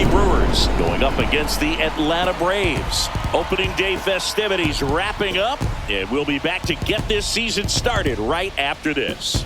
Brewers going up against the Atlanta Braves. Opening day festivities wrapping up, and we'll be back to get this season started right after this.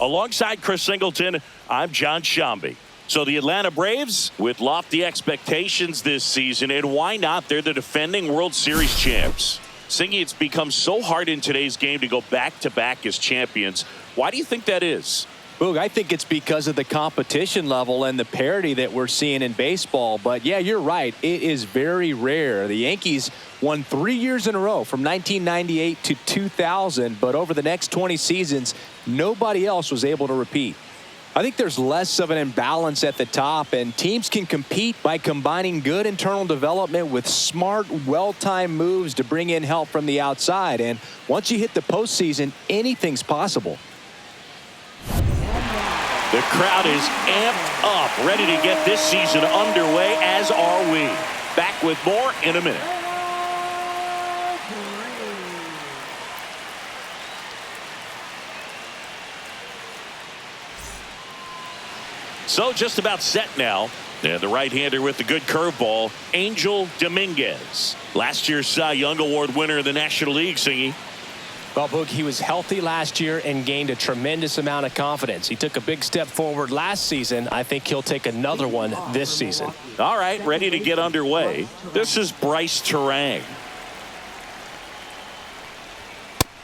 Alongside Chris Singleton, I'm John Shambi. So the Atlanta Braves with lofty expectations this season, and why not? They're the defending World Series champs. Singy, it's become so hard in today's game to go back-to-back as champions. Why do you think that is? Boog, I think it's because of the competition level and the parity that we're seeing in baseball. But yeah, you're right. It is very rare. The Yankees won 3 years in a row from 1998 to 2000. But over the next 20 seasons, nobody else was able to repeat. I think there's less of an imbalance at the top, and teams can compete by combining good internal development with smart, well-timed moves to bring in help from the outside. And once you hit the postseason, anything's possible. The crowd is amped up, ready to get this season underway, as are we. Back with more in a minute. So just about set now. And the right-hander with the good curveball, Angel Dominguez. Last year's Cy Young Award winner in the National League, Singy. Well, Boog, he was healthy last year and gained a tremendous amount of confidence. He took a big step forward last season. I think he'll take another one this season. All right, ready to get underway. This is Bryce Terang.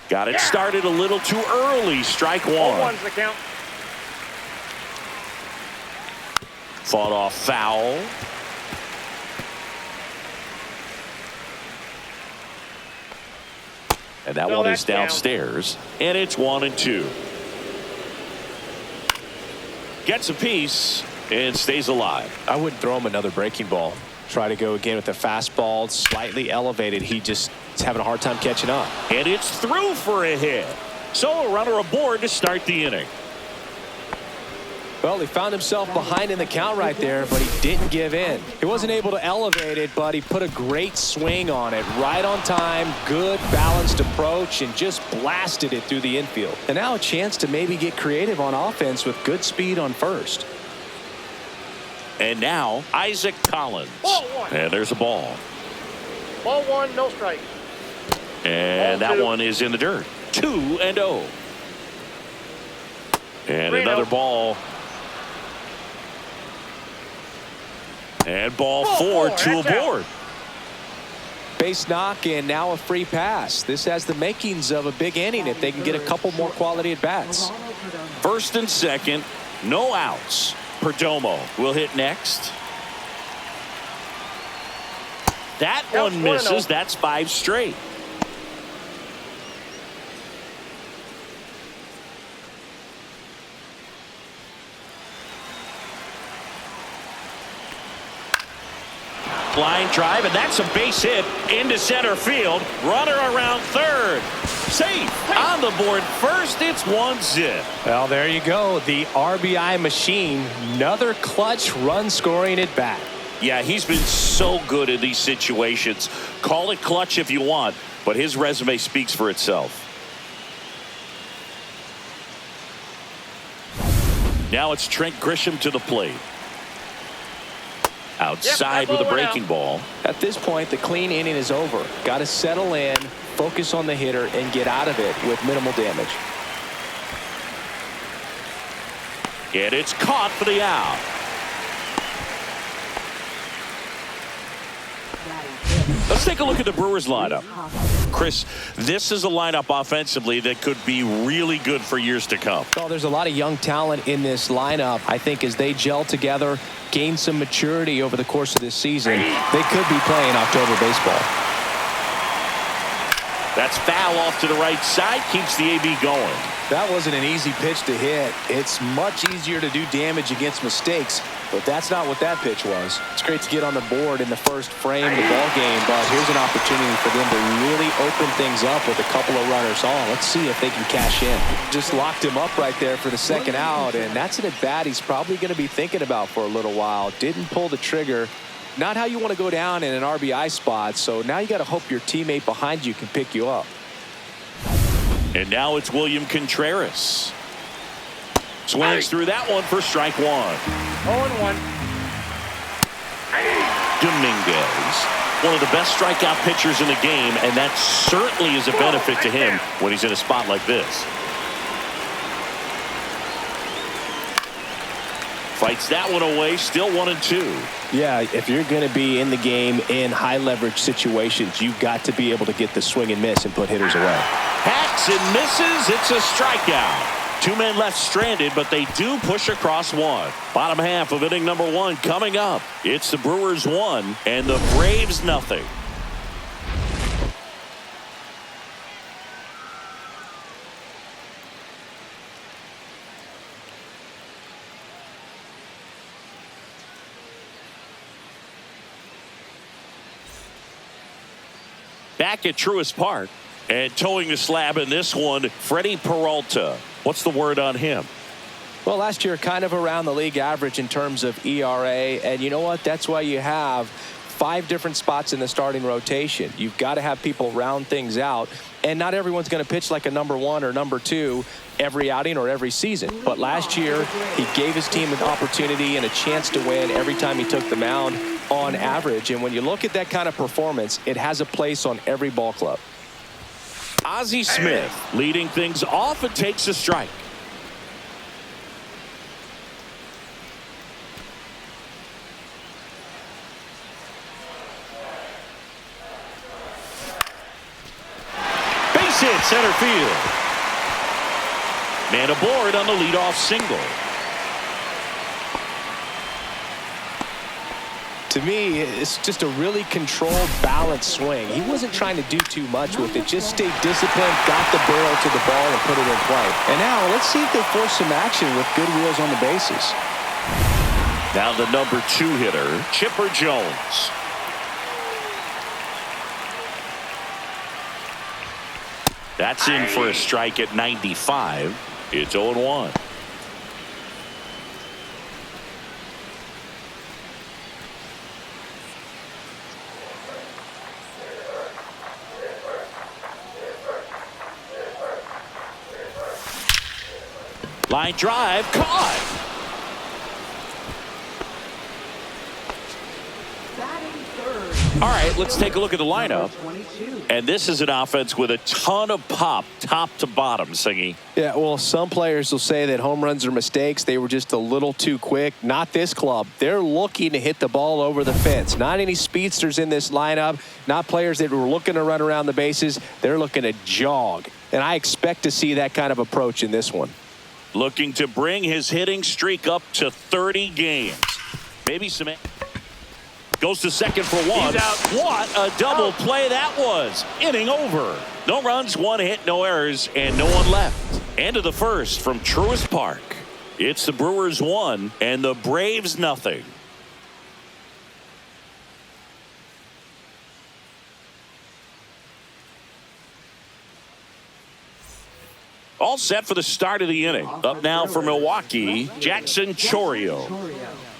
Got it started a little too early. Strike one. One's the count. Fought off foul. And that one is downstairs. And it's 1-2. Gets a piece and stays alive. I wouldn't throw him another breaking ball. Try to go again with the fastball, slightly elevated. He just is having a hard time catching up. And it's through for a hit. So a runner aboard to start the inning. Well, he found himself behind in the count right there, but he didn't give in. He wasn't able to elevate it, but he put a great swing on it. Right on time, good balanced approach, and just blasted it through the infield. And now a chance to maybe get creative on offense with good speed on first. And now Isaac Collins. Ball one. And there's a ball. Ball one, no strike. And Ball that two. one is in the dirt. 2-0. And 3-0. another ball. And ball four, two aboard. Base knock and now a free pass. This has the makings of a big inning if they can get a couple more quality at bats. First and second, no outs. Perdomo will hit next. That one misses. That's 5 straight. Line drive, and that's a base hit into center field. Runner around third. Safe on the board first. It's 1-0. Well, there you go. The RBI machine. Another clutch run scoring at bat. Yeah, he's been so good in these situations. Call it clutch if you want, but his resume speaks for itself. Now it's Trent Grisham to the plate. Outside with a breaking ball. At this point, the clean inning is over. Got to settle in, focus on the hitter, and get out of it with minimal damage. And it's caught for the out. Let's take a look at the Brewers lineup. Chris, this is a lineup offensively that could be really good for years to come. Well, there's a lot of young talent in this lineup. I think as they gel together, gain some maturity over the course of this season, they could be playing October baseball. That's foul off to the right side. Keeps the AB going. That wasn't an easy pitch to hit. It's much easier to do damage against mistakes, but that's not what that pitch was. It's great to get on the board in the first frame of the ball game, but here's an opportunity for them to really open things up with a couple of runners on. Let's see if they can cash in. Just locked him up right there for the second out, and that's an at-bat he's probably going to be thinking about for a little while. Didn't pull the trigger. Not how you want to go down in an RBI spot, so now you got to hope your teammate behind you can pick you up. And now it's William Contreras. Swings through that one for strike one. 0-1. Dominguez, one of the best strikeout pitchers in the game, and that certainly is a benefit to him when he's in a spot like this. Fights that one away, still 1-2. Yeah, if you're going to be in the game in high leverage situations, you've got to be able to get the swing and miss and put hitters away. Hacks and misses. It's a strikeout. Two men left stranded, but they do push across one. Bottom half of inning number one coming up. It's the Brewers 1 and the Braves nothing. Back at Truist Park and towing the slab in this one, Freddie Peralta. What's the word on him? Well, last year kind of around the league average in terms of ERA, and you know what? That's why you have 5 different spots in the starting rotation. You've got to have people round things out, and not everyone's going to pitch like a number 1 or number 2 every outing or every season. But last year, he gave his team an opportunity and a chance to win every time he took the mound on average. And when you look at that kind of performance, it has a place on every ball club. Ozzie Smith leading things off and takes a strike. Base hit center field. Man aboard on the leadoff single. To me, it's just a really controlled, balanced swing. He wasn't trying to do too much with it. Just stay disciplined, got the barrel to the ball, and put it in play. And now, let's see if they force some action with good wheels on the bases. Now the number 2 hitter, Chipper Jones. That's in for a strike at 95. It's 0-1. Line drive, caught. All right, let's take a look at the lineup. And this is an offense with a ton of pop, top to bottom, Singy. Yeah, well, some players will say that home runs are mistakes. They were just a little too quick. Not this club. They're looking to hit the ball over the fence. Not any speedsters in this lineup. Not players that were looking to run around the bases. They're looking to jog. And I expect to see that kind of approach in this one. Looking to bring his hitting streak up to 30 games. Maybe some... Goes to second for one. He's out. What a double play that was. Inning over. No runs, 1 hit, no errors, and no one left. End of the first from Truist Park. It's the Brewers 1 and the Braves nothing. All set for the start of the inning. Up now for Milwaukee, Jackson Chourio.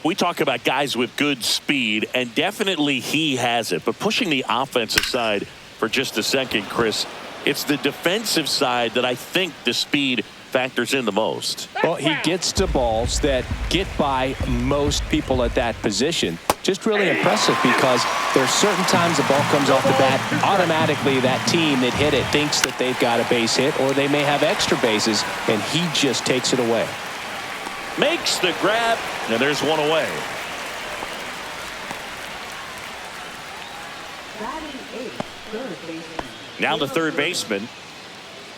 We talk about guys with good speed, and definitely he has it. But pushing the offense aside for just a second, Chris, it's the defensive side that I think the speed factors in the most. Well, he gets to balls that get by most people at that position. Just really impressive because there's certain times the ball comes off the bat, automatically that team that hit it thinks that they've got a base hit or they may have extra bases, and he just takes it away. Makes the grab, and there's one away. Now the third baseman.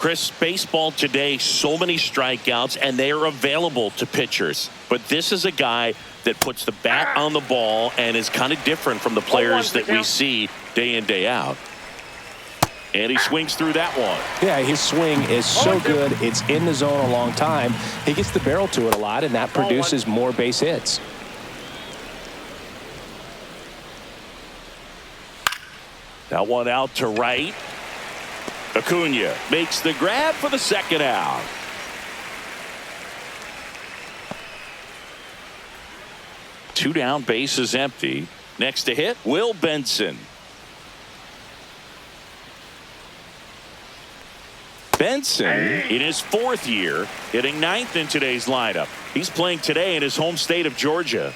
Chris, baseball today, so many strikeouts, and they are available to pitchers. But this is a guy that puts the bat on the ball and is kind of different from the players that we see day in, day out. And he swings through that one. Yeah, his swing is so good. It's in the zone a long time. He gets the barrel to it a lot, and that produces more base hits. That one out to right. Acuna makes the grab for the second out. Two down, bases empty. Next to hit, Will Benson. Benson, in his fourth year, hitting ninth in today's lineup. He's playing today in his home state of Georgia.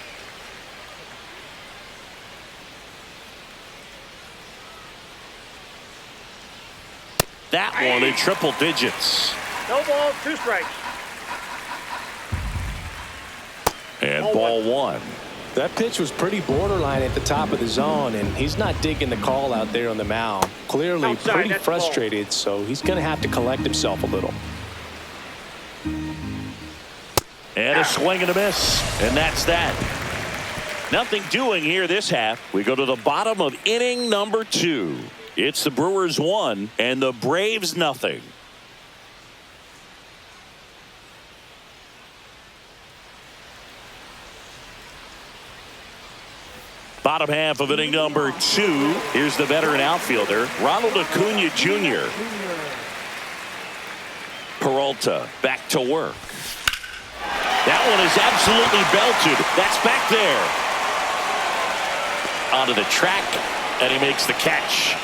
That one in triple digits. No ball, 2 strikes. And ball one. That pitch was pretty borderline at the top of the zone, and he's not digging the call out there on the mound. Clearly Outside, pretty that's frustrated, so he's going to have to collect himself a little. And a swing and a miss. And that's that. Nothing doing here this half. We go to the bottom of inning number 2. It's the Brewers 1 and the Braves nothing. Bottom half of inning number 2. Here's the veteran outfielder, Ronald Acuna Jr. Peralta back to work. That one is absolutely belted. That's back there. Onto the track, and he makes the catch.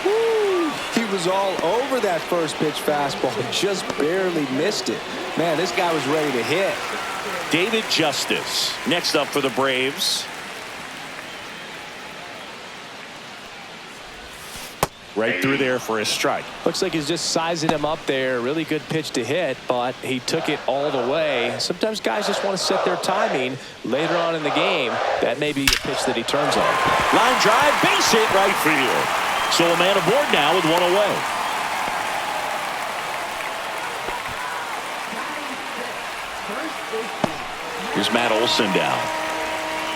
Woo! He was all over that first pitch fastball and just barely missed it. Man, this guy was ready to hit. David Justice next up for the Braves. Right through there for a strike. Looks like he's just sizing him up there. Really good pitch to hit, but he took it all the way. Sometimes guys just want to set their timing later on in the game. That may be a pitch that he turns on. Line drive, base hit, right field. So a man aboard now with one away. Here's Matt Olson down.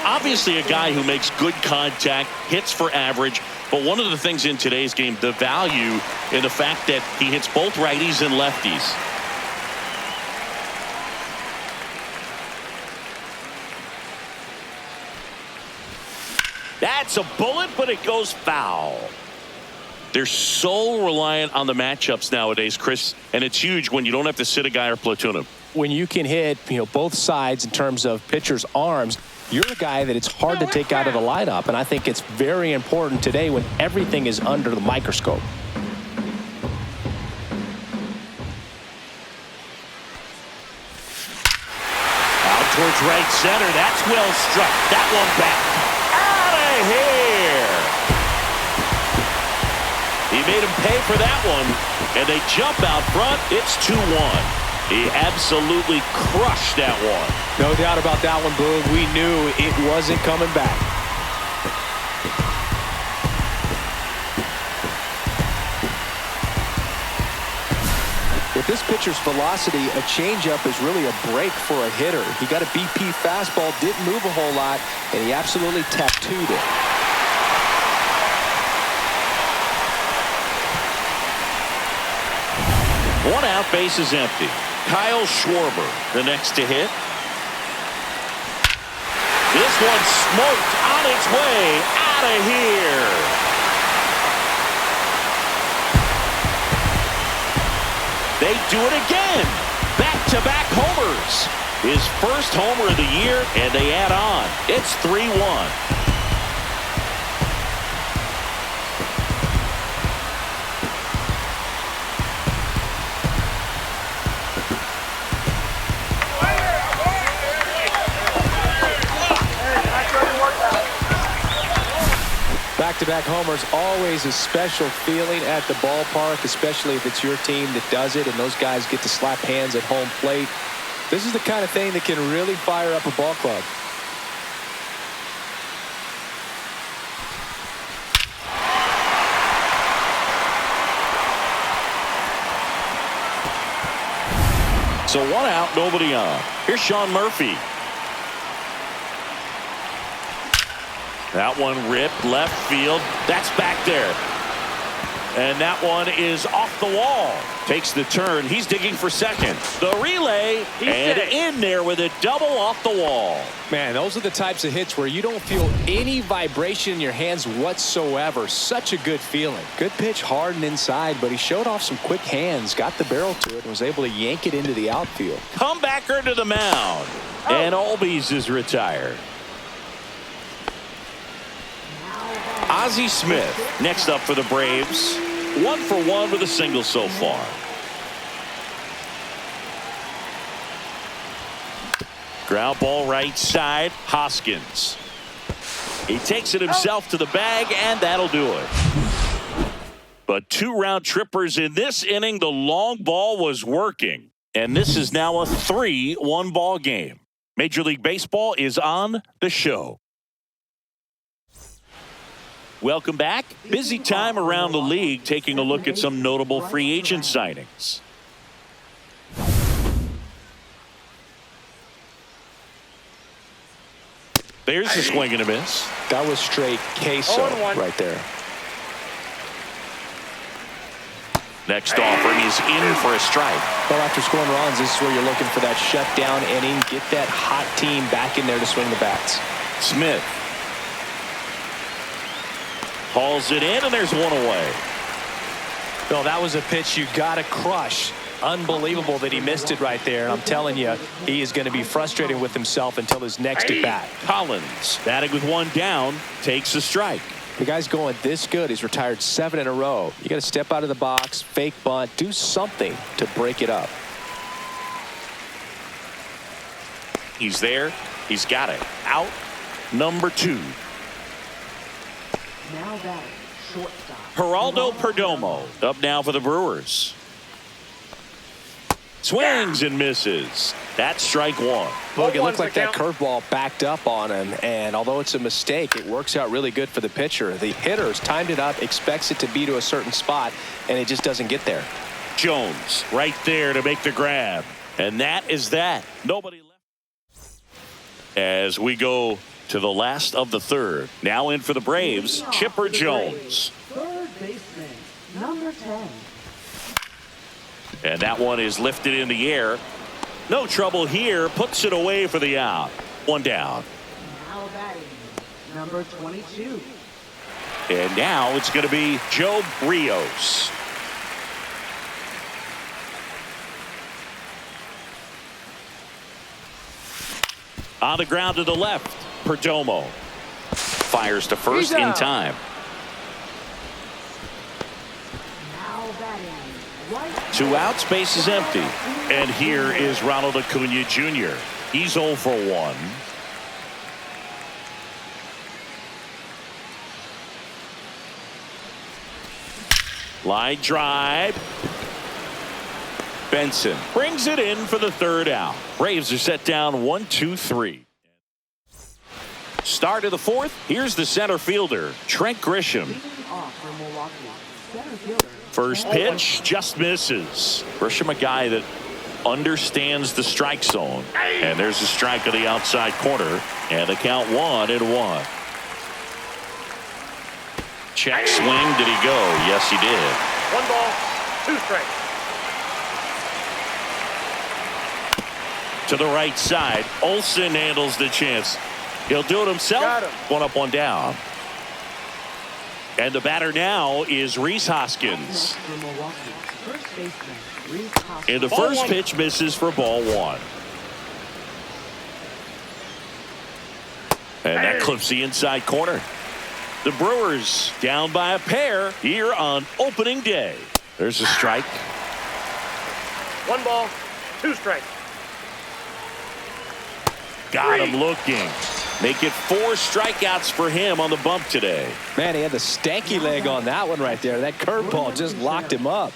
Obviously a guy who makes good contact, hits for average. But one of the things in today's game, the value in the fact that he hits both righties and lefties. That's a bullet, but it goes foul. They're so reliant on the matchups nowadays, Chris, and it's huge when you don't have to sit a guy or platoon him. When you can hit, both sides in terms of pitchers' arms, you're a guy that it's hard to take out of the lineup, and I think it's very important today when everything is under the microscope. Out towards right center. That's well struck. That one back. Out of here. He made him pay for that one, and they jump out front. It's 2-1. He absolutely crushed that one. No doubt about that one, Boog. We knew it wasn't coming back. With this pitcher's velocity, a changeup is really a break for a hitter. He got a BP fastball, didn't move a whole lot, and he absolutely tattooed it. One out, base is empty. Kyle Schwarber, the next to hit. This one smoked on its way out of here. They do it again. Back-to-back homers. His first homer of the year, and they add on. It's 3-1. Back-to-back homers, always a special feeling at the ballpark, especially if it's your team that does it and those guys get to slap hands at home plate. This is the kind of thing that can really fire up a ball club. So one out, nobody on. Here's Sean Murphy. That one ripped left field. That's back there. And that one is off the wall. Takes the turn. He's digging for second. The relay. And in there with a double off the wall. Man, those are the types of hits where you don't feel any vibration in your hands whatsoever. Such a good feeling. Good pitch, hard and inside, but he showed off some quick hands, got the barrel to it, and was able to yank it into the outfield. Comebacker to the mound. And Albies is retired. Ozzie Smith next up for the Braves. 1 for 1 with a single so far. Ground ball right side. Hoskins. He takes it himself to the bag, and that'll do it. But 2 round trippers in this inning. The long ball was working. And this is now a 3-1 ball game. Major League Baseball is on the show. Welcome back. Busy time around the league, taking a look at some notable free agent signings. There's a swing and a miss. That was straight queso right there. Next offering is in for a strike. Well, after scoring runs, this is where you're looking for that shutdown inning. Get that hot team back in there to swing the bats. Smith hauls it in, and there's one away. Bill, that was a pitch you got to crush. Unbelievable that he missed it right there. I'm telling you, he is going to be frustrated with himself until his next at bat. Collins, batting with 1 down, takes a strike. The guy's going this good. He's retired 7 in a row. You got to step out of the box, fake bunt, do something to break it up. He's there. He's got it. Out number 2. Now batting, shortstop. Geraldo Perdomo up now for the Brewers. Swings and misses. That's strike 1. Look, it looked like that curveball backed up on him, and although it's a mistake, it works out really good for the pitcher. The hitter's timed it up, expects it to be to a certain spot, and it just doesn't get there. Jones right there to make the grab. And that is that. Nobody left. As we go to the last of the third. Now in for the Braves, Chipper Jones. Third baseman, number 10. And that one is lifted in the air. No trouble here. Puts it away for the out. 1 down. Now batting, number 22. And now it's going to be Joe Rios. On the ground to the left. Perdomo fires to first in time. Now batting, right. 2 outs, base is empty. And here is Ronald Acuna Jr. He's 0 for 1. Line drive. Benson brings it in for the 3rd out. Braves are set down 1-2-3. Start of the 4th. Here's the center fielder, Trent Grisham. Leading off for Milwaukee, center fielder. First pitch just misses. Grisham, a guy that understands the strike zone. And there's a strike on the outside corner. And the count 1-1. Check swing. Did he go? Yes, he did. 1 ball, 2 strikes. To the right side. Olsen handles the chance. He'll do it himself. Got him. 1 up, 1 down. And the batter now is Rhys Hoskins. Next for Milwaukee, first baseman, Rhys Hoskins. And the first pitch misses for ball 1. And that clips the inside corner. The Brewers down by a pair here on opening day. There's a strike. 1 ball, 2 strikes. Got him looking. Make it 4 strikeouts for him on the bump today. Man, he had the stanky leg on that one right there. That curveball just locked him up.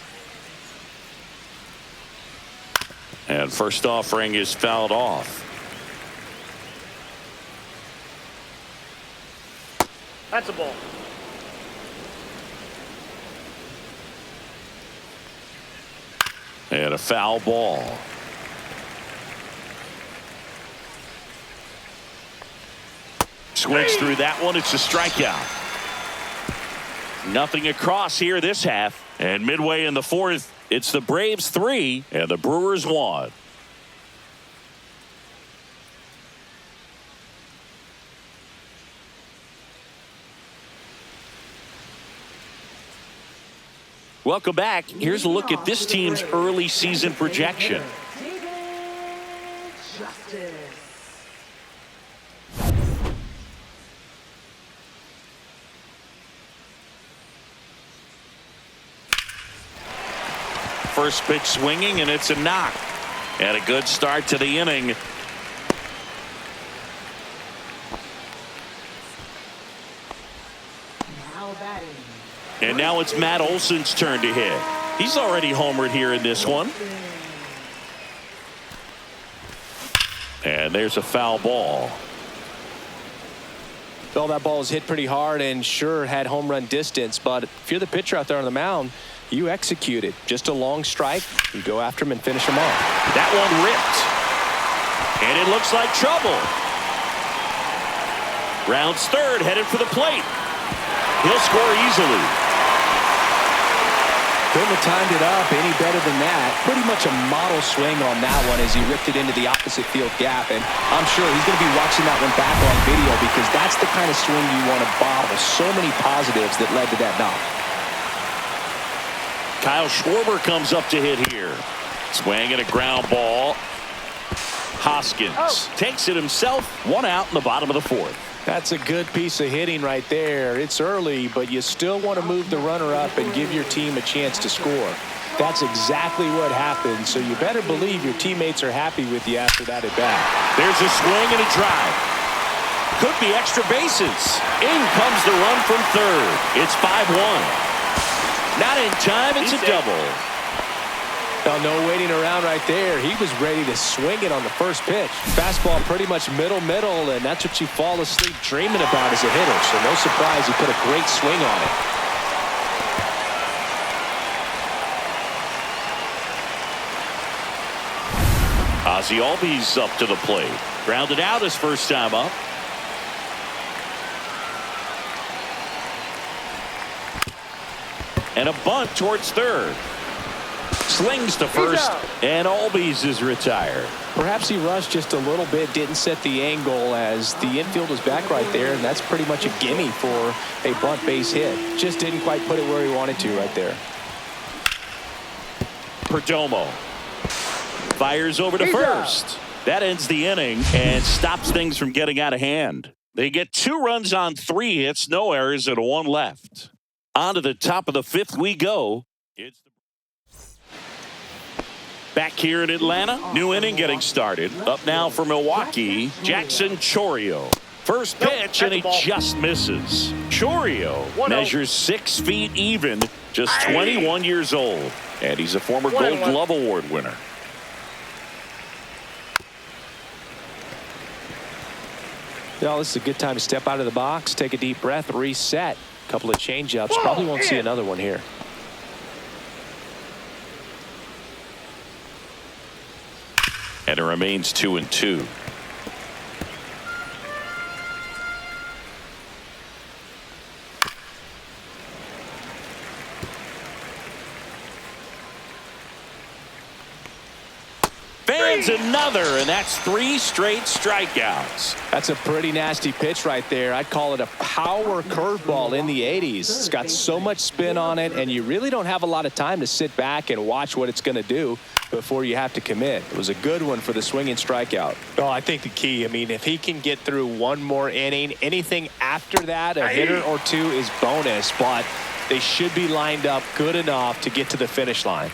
And first offering is fouled off. That's a ball. And a foul ball. Swings through that one. It's a strikeout. Nothing across here this half. And midway in the fourth, it's the Braves 3 and the Brewers 1. Welcome back. Here's a look at this team's early season projection. First pitch swinging, and it's a knock. And a good start to the inning. And now it's Matt Olson's turn to hit. He's already homered here in this one. And there's a foul ball. Well, that ball was hit pretty hard and sure had home run distance, but if you're the pitcher out there on the mound, you execute it. Just a long strike. You go after him and finish him off. That one ripped. And it looks like trouble. Rounds third, headed for the plate. He'll score easily. Couldn't have timed it up any better than that. Pretty much a model swing on that one as he ripped it into the opposite field gap. And I'm sure he's going to be watching that one back on video because that's the kind of swing you want to bottle. So many positives that led to that knock. Kyle Schwarber comes up to hit here. Swing and a ground ball. Hoskins takes it himself. One out in the bottom of the fourth. That's a good piece of hitting right there. It's early, but you still want to move the runner up and give your team a chance to score. That's exactly what happened, so you better believe your teammates are happy with you after that at bat. There's a swing and a drive. Could be extra bases. In comes the run from third. It's 5-1. Not in time, it's a double. Now, no waiting around right there. He was ready to swing it on the first pitch. Fastball pretty much middle, and that's what you fall asleep dreaming about as a hitter. So no surprise he put a great swing on it. Ozzie Albies up to the plate. Grounded out his first time up. And a bunt towards third. Slings to first, and Albies is retired. Perhaps he rushed just a little bit, didn't set the angle as the infield was back right there, and that's pretty much a gimme for a bunt base hit. Just didn't quite put it where he wanted to right there. Perdomo fires over to first. That ends the inning and stops things from getting out of hand. They get 2 runs on 3 hits, no errors, and 1 left. On to the top of the 5th we go. It's back here in Atlanta, new inning getting started. Up now for Milwaukee, Jackson Chourio. First pitch, and he just misses. Chourio measures 6 feet even, just 21 years old. And he's a former Gold Glove Award winner. Well, this is a good time to step out of the box, take a deep breath, reset. A couple of changeups. Probably won't see another one here. And it remains 2-2. Fans another, and that's 3 straight strikeouts. That's a pretty nasty pitch right there. I'd call it a power curveball in the 80s. It's got so much spin on it, and you really don't have a lot of time to sit back and watch what it's going to do before you have to commit. It was a good one for the swinging strikeout. Oh, I think the key, I mean, if he can get through one more inning, anything after that, a hitter or 2 is bonus, but they should be lined up good enough to get to the finish line.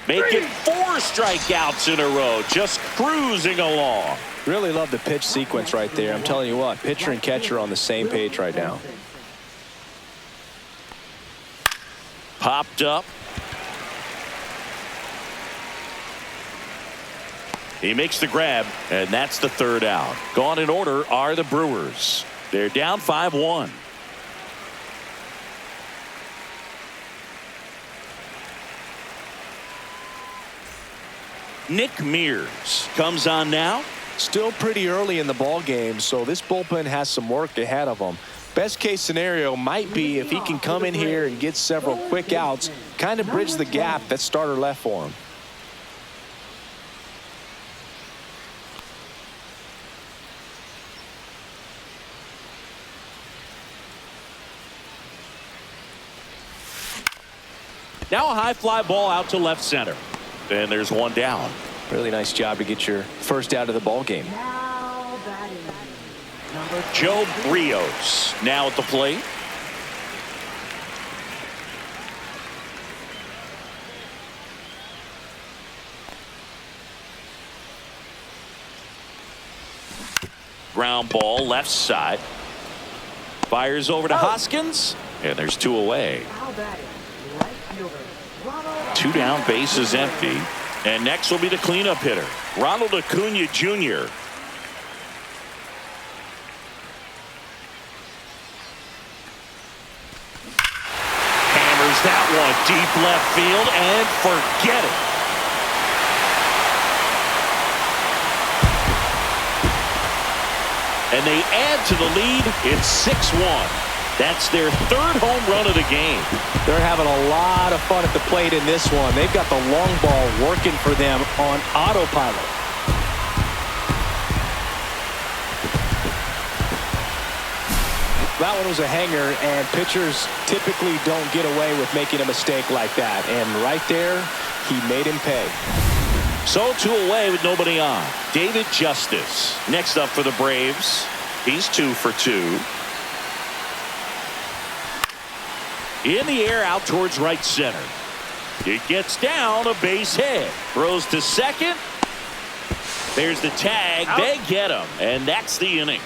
Making 4 strikeouts in a row, just cruising along. Really love the pitch sequence right there. I'm telling you what, pitcher and catcher on the same page right now. Popped up. He makes the grab, and that's the 3rd out. Gone in order are the Brewers. They're down 5-1. Nick Mears comes on now. Still pretty early in the ball game, so this bullpen has some work ahead of them. Best case scenario might be if he can come in here and get several quick outs, kind of bridge the gap that starter left for him. Now a high fly ball out to left center. And there's one down. Really nice job to get your first out of the ball game. Now batting. Number Joe BREWERS now at the plate. Ground ball left side. Fires over to Hoskins. And there's two away. Now batting. Right fielder. Ronald. Two down, bases empty. And next will be the cleanup hitter, Ronald Acuna Jr. Hammers that one deep left field and forget it. And they add to the lead. It's 6-1. That's their third home run of the game. They're having a lot of fun at the plate in this one. They've got the long ball working for them on autopilot. That one was a hanger, and pitchers typically don't get away with making a mistake like that. And right there, he made him pay. So two away with nobody on. David Justice next up for the Braves. He's 2 for 2. In the air out towards right center. It gets down, a base hit. Throws to second. There's the tag. Out. They get him. And that's the inning.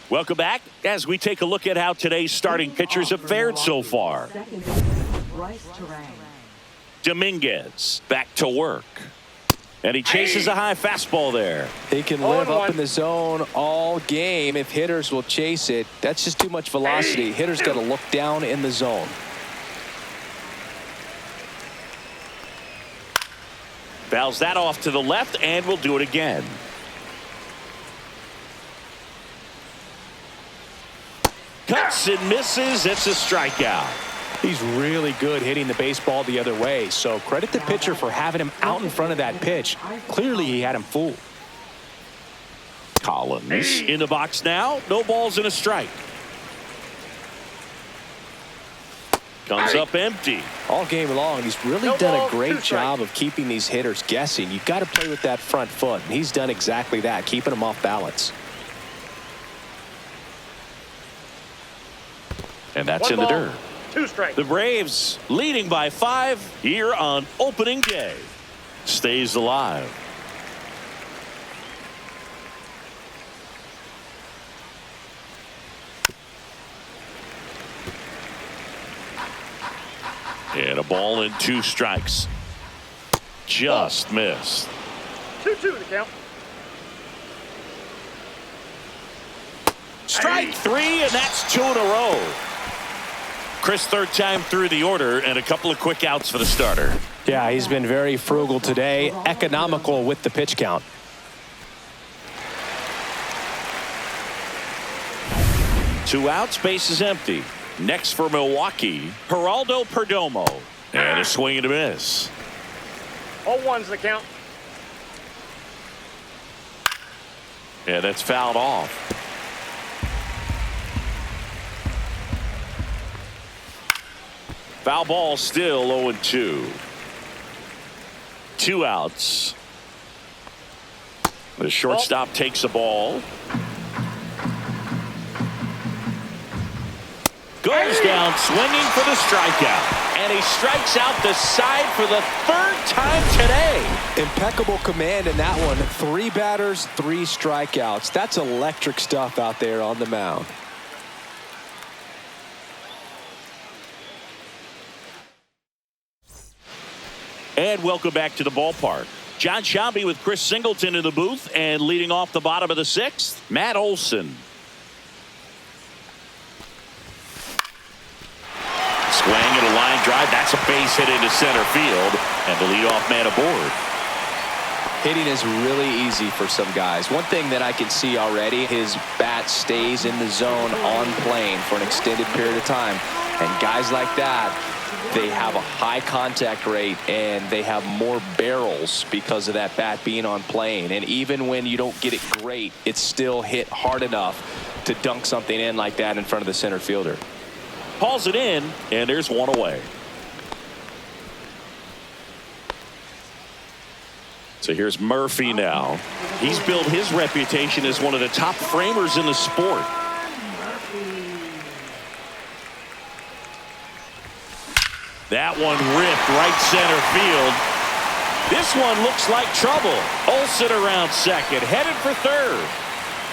Welcome back as we take a look at how today's starting pitchers have fared so far. Second, Bryce Terang. Dominguez back to work. And he chases a high fastball there. He can live up in the zone all game if hitters will chase it. That's just too much velocity. Hitters got to look down in the zone. Fouls that off to the left, and we'll do it again. Cuts and misses. It's a strikeout. He's really good hitting the baseball the other way, so credit the pitcher for having him out in front of that pitch. Clearly he had him fooled. Collins in the box now. No balls and a strike. Comes up empty. All game long, he's really No done ball, a great 2 strikes. job of keeping these hitters guessing. You've got to play with that front foot, and he's done exactly that, keeping them off balance. And that's 1 in the ball, dirt. 2 strikes. The Braves leading by 5 here on opening day. Stays alive. And a ball and 2 strikes. Just missed. 2-2 the count. Strike 3, and that's 2 in a row. Chris, third time through the order, and a couple of quick outs for the starter. Yeah, he's been very frugal today, economical with the pitch count. Two outs, base is empty. Next for Milwaukee, Geraldo Perdomo. And a swing and a miss. All ones the count. Yeah, that's fouled off. Foul ball still 0-2. 2 outs. The shortstop takes the ball. Goes down swinging for the strikeout. And he strikes out the side for the 3rd time today. Impeccable command in that one. 3 batters, 3 strikeouts. That's electric stuff out there on the mound. And welcome back to the ballpark. John Shambi with Chris Singleton in the booth, and leading off the bottom of the 6th, Matt Olson. drive. That's a base hit into center field, and the leadoff man aboard. Hitting is really easy for some guys. One thing that I can see already, his bat stays in the zone on plane for an extended period of time. And guys like that, they have a high contact rate and they have more barrels because of that bat being on plane. And even when you don't get it great, it's still hit hard enough to dunk something in like that in front of the center fielder. Calls it in, and there's one away. So here's Murphy now. He's built his reputation as one of the top framers in the sport. That one ripped right center field. This one looks like trouble. Olsen around second, headed for third.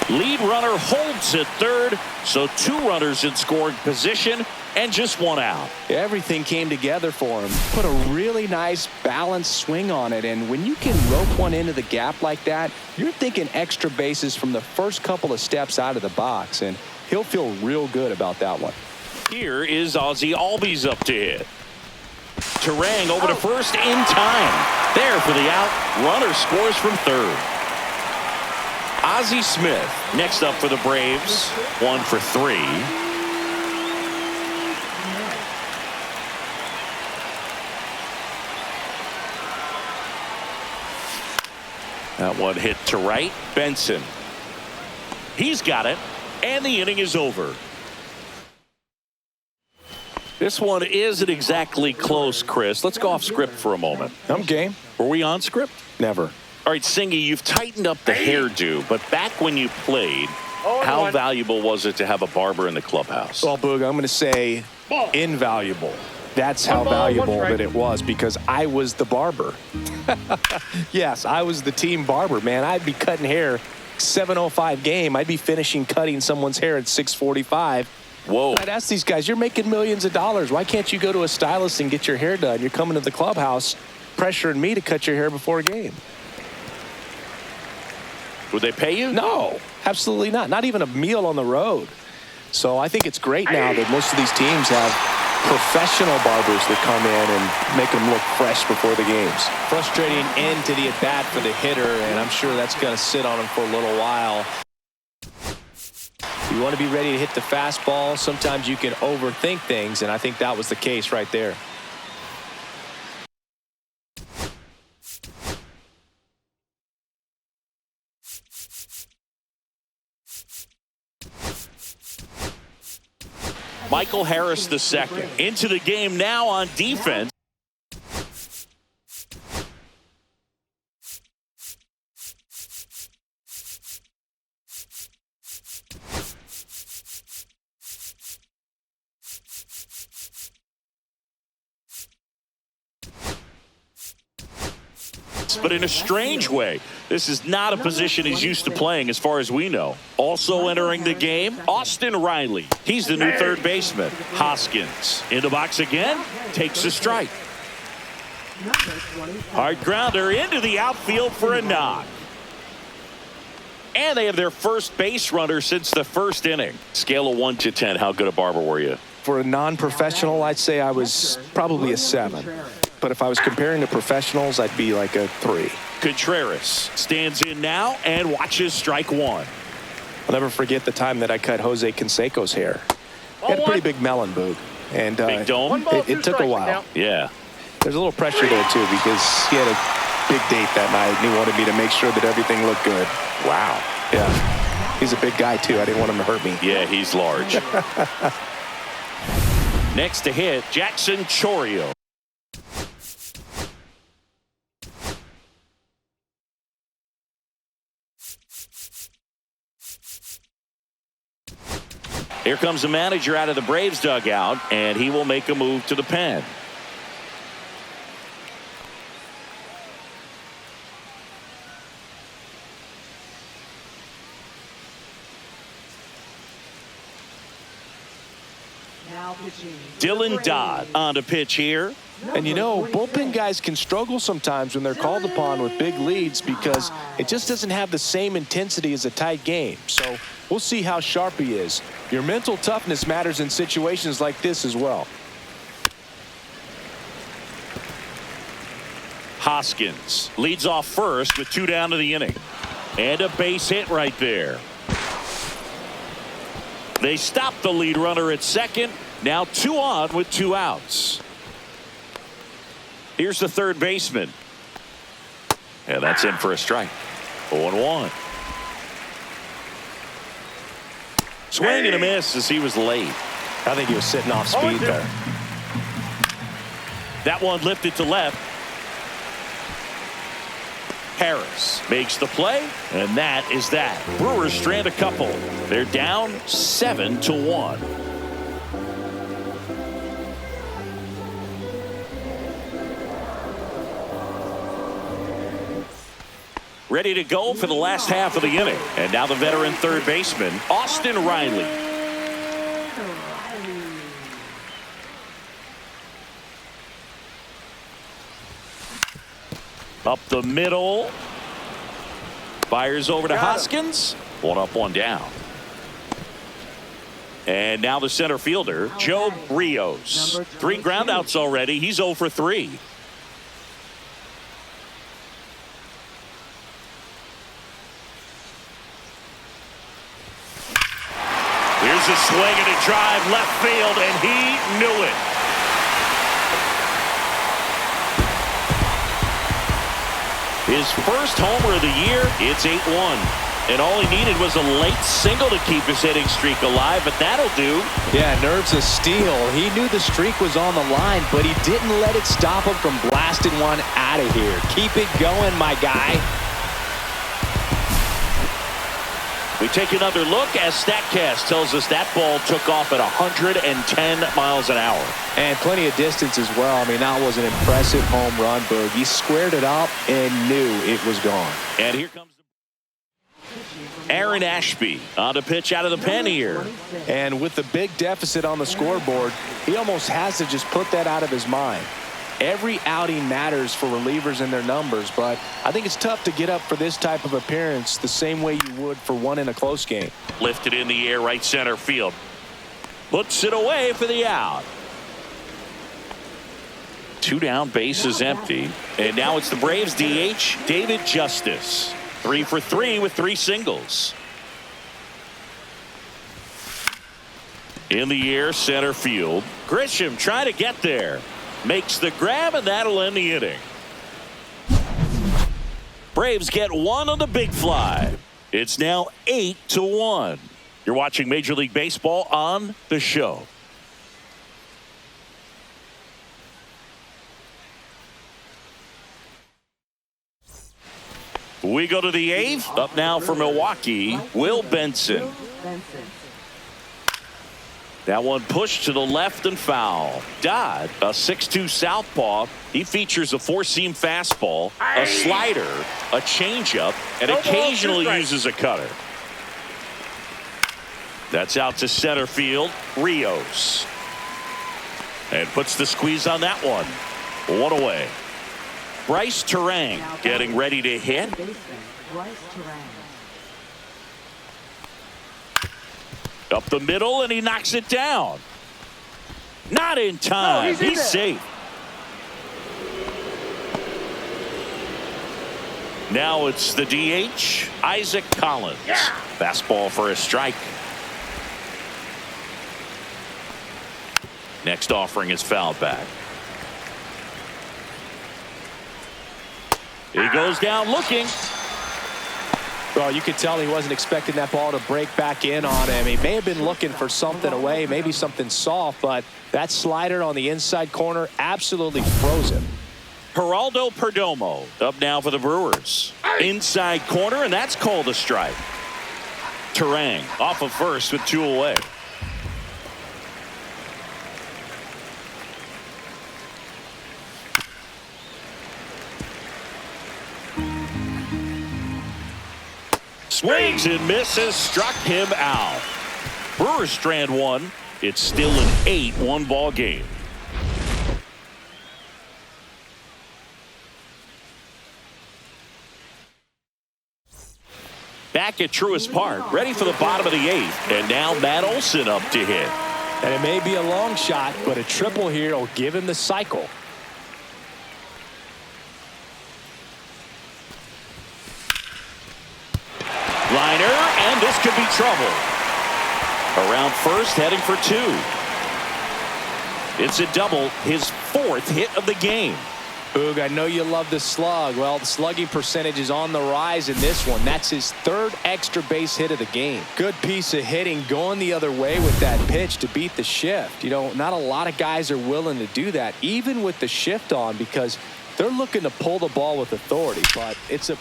Lead runner holds at third, so 2 runners in scoring position and just 1 out. Everything came together for him. Put a really nice balanced swing on it, and when you can rope one into the gap like that, you're thinking extra bases from the first couple of steps out of the box, and he'll feel real good about that one. Here is Ozzie Albies up to hit. Terang over to first in time. There for the out. Runner scores from third. Ozzie Smith next up for the Braves. 1 for 3. That one hit to right. Benson. He's got it. And the inning is over. This one isn't exactly close, Chris. Let's go off script for a moment. I'm game. Were we on script? Never. All right, Singy, you've tightened up the hairdo, but back when you played, how valuable was it to have a barber in the clubhouse? Well, Boog, I'm going to say invaluable. That's how valuable that it was, because I was the barber. Yes, I was the team barber, man. I'd be cutting hair 7:05 game. I'd be finishing cutting someone's hair at 6:45. Whoa. I'd ask these guys, you're making millions of dollars. Why can't you go to a stylist and get your hair done? You're coming to the clubhouse pressuring me to cut your hair before a game. Would they pay you? No, absolutely not. Not even a meal on the road. So I think it's great now that most of these teams have professional barbers that come in and make them look fresh before the games. Frustrating end to the at-bat for the hitter, and I'm sure that's going to sit on him for a little while. You want to be ready to hit the fastball. Sometimes you can overthink things, and I think that was the case right there. Michael Harris II into the game now on defense. But in a strange way, this is not a position he's used to playing as far as we know. Also entering the game, Austin Riley. He's the new third baseman. Hoskins in the box again, takes a strike. Hard grounder into the outfield for a knock. And they have their first base runner since the first inning. Scale of 1 to 10, how good a barber were you? For a non-professional, I'd say I was probably a 7. But if I was comparing to professionals, I'd be like a 3. Contreras stands in now and watches strike 1. I'll never forget the time that I cut Jose Canseco's hair. He had a pretty big melon, Boog. And big dome? It took a while. Yeah. There's a little pressure there, too, because he had a big date that night, and he wanted me to make sure that everything looked good. Wow. Yeah. He's a big guy, too. I didn't want him to hurt me. Yeah, he's large. Next to hit, Jackson Chourio. Here comes the manager out of the Braves dugout, and he will make a move to the pen. Dylan Dodd on to pitch here. And you know, bullpen guys can struggle sometimes when they're called upon with big leads because it just doesn't have the same intensity as a tight game. So we'll see how sharp he is. Your mental toughness matters in situations like this as well. Hoskins leads off first with 2 down to the inning. And a base hit right there. They stop the lead runner at second. Now 2 on with 2 outs. Here's the third baseman. And that's in for a strike. 0-1. Swing and a miss as he was late. I think he was sitting off speed there. That one lifted to left. Harris makes the play, and that is that. Brewers strand a couple. They're down 7-1. Ready to go for the last half of the inning. And now the veteran third baseman, Austin Riley. Up the middle. Fires over to Hoskins. 1 up, 1 down. And now the center fielder, Joe BREWERS. 3 groundouts already. He's 0 for 3. Here's a swing and a drive left field, and he knew it. His first homer of the year. It's 8-1. And all he needed was a late single to keep his hitting streak alive, but that'll do. Yeah, nerves of steel. He knew the streak was on the line, but he didn't let it stop him from blasting one out of here. Keep it going, my guy. We take another look as StatCast tells us that ball took off at 110 miles an hour. And plenty of distance as well. I mean, that was an impressive home run, Boog. He squared it up and knew it was gone. And here comes Aaron Ashby on to pitch out of the pen here. And with the big deficit on the scoreboard, he almost has to just put that out of his mind. Every outing matters for relievers and their numbers, but I think it's tough to get up for this type of appearance the same way you would for one in a close game. Lifted in the air, right center field. Puts it away for the out. 2 down, bases empty. And now it's the Braves DH, David Justice. 3 for 3 with 3 singles. In the air, center field. Grisham trying to get there. Makes the grab, and that'll end the inning. Braves get 1 on the big fly. It's now 8-1. You're watching Major League Baseball on the show. We go to the 8th. Up now for Milwaukee, Will Benson. That one pushed to the left and foul. Dodd, a 6'2 southpaw. He features a 4-seam fastball, a slider, a changeup, and occasionally uses a cutter. That's out to center field. Rios. And puts the squeeze on that one. 1 away. Bryce Terang getting ready to hit. Up the middle, and he knocks it down. Not in time. He's safe. Now it's the DH, Isaac Collins. Fastball for a strike. Next offering is fouled back. He goes down looking. Well, you could tell he wasn't expecting that ball to break back in on him. He may have been looking for something away, maybe something soft, but that slider on the inside corner absolutely froze him. Geraldo Perdomo up now for the Brewers. Inside corner, and that's called a strike. Terang off of first with 2 away. Swings and misses, struck him out. Brewers strand 1. It's still an 8-1 ball game. Back at Truist Park, ready for the bottom of the 8th. And now Matt Olson up to hit. And it may be a long shot, but a triple here will give him the cycle. Liner, and this could be trouble. Around first, heading for 2. It's a double, his 4th hit of the game. Boog, I know you love the slug. Well, the slugging percentage is on the rise in this one. That's his 3rd extra base hit of the game. Good piece of hitting going the other way with that pitch to beat the shift. You know, not a lot of guys are willing to do that, even with the shift on, because they're looking to pull the ball with authority. But it's a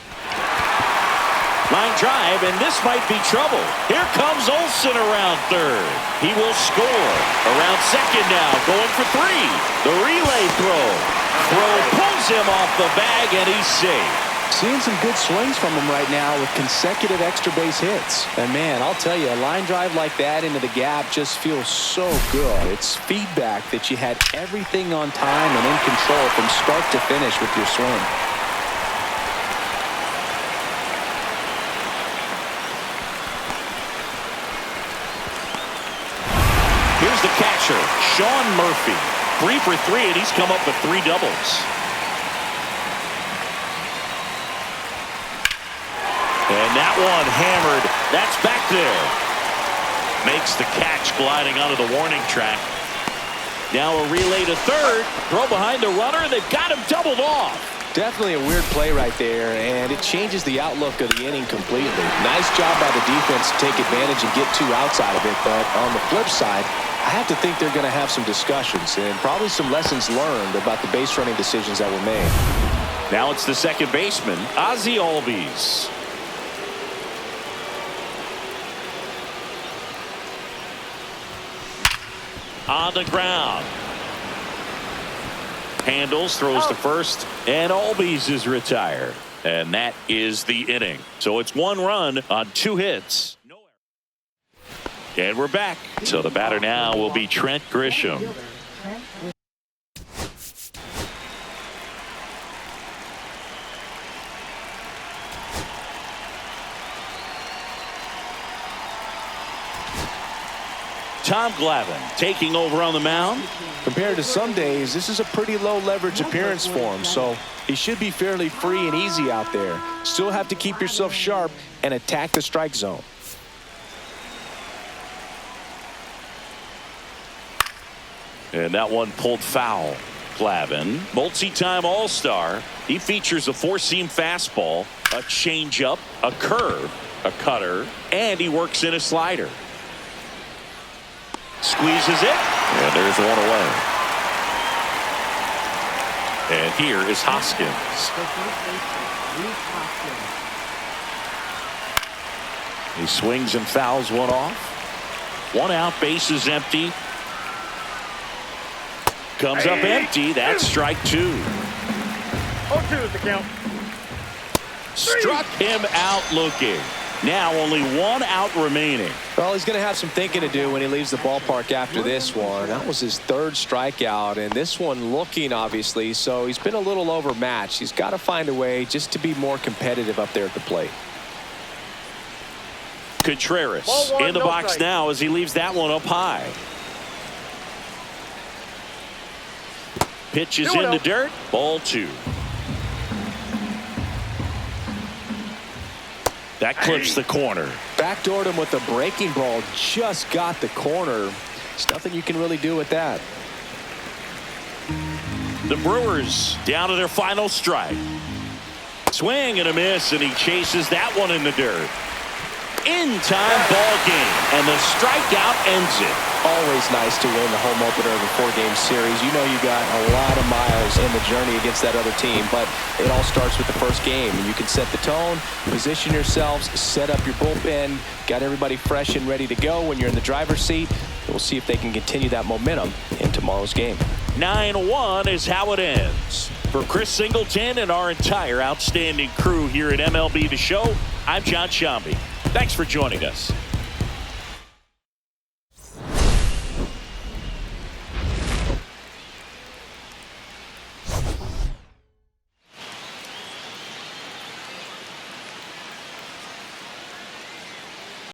line drive, and this might be trouble. Here comes Olsen around 3rd. He will score. Around 2nd now, going for 3. The relay throw. Pulls him off the bag, and he's safe. Seeing some good swings from him right now with consecutive extra base hits. And man, I'll tell you, a line drive like that into the gap just feels so good. It's feedback that you had everything on time and in control from start to finish with your swing. Here's the catcher, Sean Murphy. 3 for 3, and he's come up with 3 doubles. And that one hammered. That's back there. Makes the catch gliding onto the warning track. Now a relay to 3rd. Throw behind the runner. They've got him doubled off. definitely a weird play right there, and it changes the outlook of the inning completely. Nice job by the defense to take advantage and get 2 outs out of it, but on the flip side, I have to think they're going to have some discussions and probably some lessons learned about the base running decisions that were made. Now it's the second baseman, Ozzie Albies. On the ground. Handles, throws to first, and Albies is retired. And that is the inning. So it's 1 run on 2 hits. And we're back. So the batter now will be Trent Grisham. Tom Glavine taking over on the mound. Compared to some days, this is a pretty low leverage appearance for him, so he should be fairly free and easy out there. Still have to keep yourself sharp and attack the strike zone. And that one pulled foul. Glavine, multi-time All-Star. He features a 4-seam fastball, a changeup, a curve, a cutter, and he works in a slider. Squeezes it, and there's one away. And here is Hoskins. He swings and fouls one off. 1 out, base is empty. Comes up empty. That's strike 2. 0-2 is the count. Struck him out looking. Now only 1 out remaining. Well, he's going to have some thinking to do when he leaves the ballpark after this one. That was his 3rd strikeout, and this one looking, obviously, so he's been a little overmatched. He's got to find a way just to be more competitive up there at the plate. Contreras Ball 1, in the no box strike. now as he leaves that one up high. Pitches in the dirt. Ball 2. That clips the corner. Backdoored him with a breaking ball. Just got the corner. There's nothing you can really do with that. The Brewers down to their final strike. Swing and a miss, and he chases that one in the dirt. In-time ball game, and the strikeout ends it. Always nice to win the home opener of a 4-game series. You know you got a lot of miles in the journey against that other team, but it all starts with the first game. And you can set the tone, position yourselves, set up your bullpen, got everybody fresh and ready to go when you're in the driver's seat. We'll see if they can continue that momentum in tomorrow's game. 9-1 is how it ends. For Chris Singleton and our entire outstanding crew here at MLB The Show, I'm John Shambi. Thanks for joining us.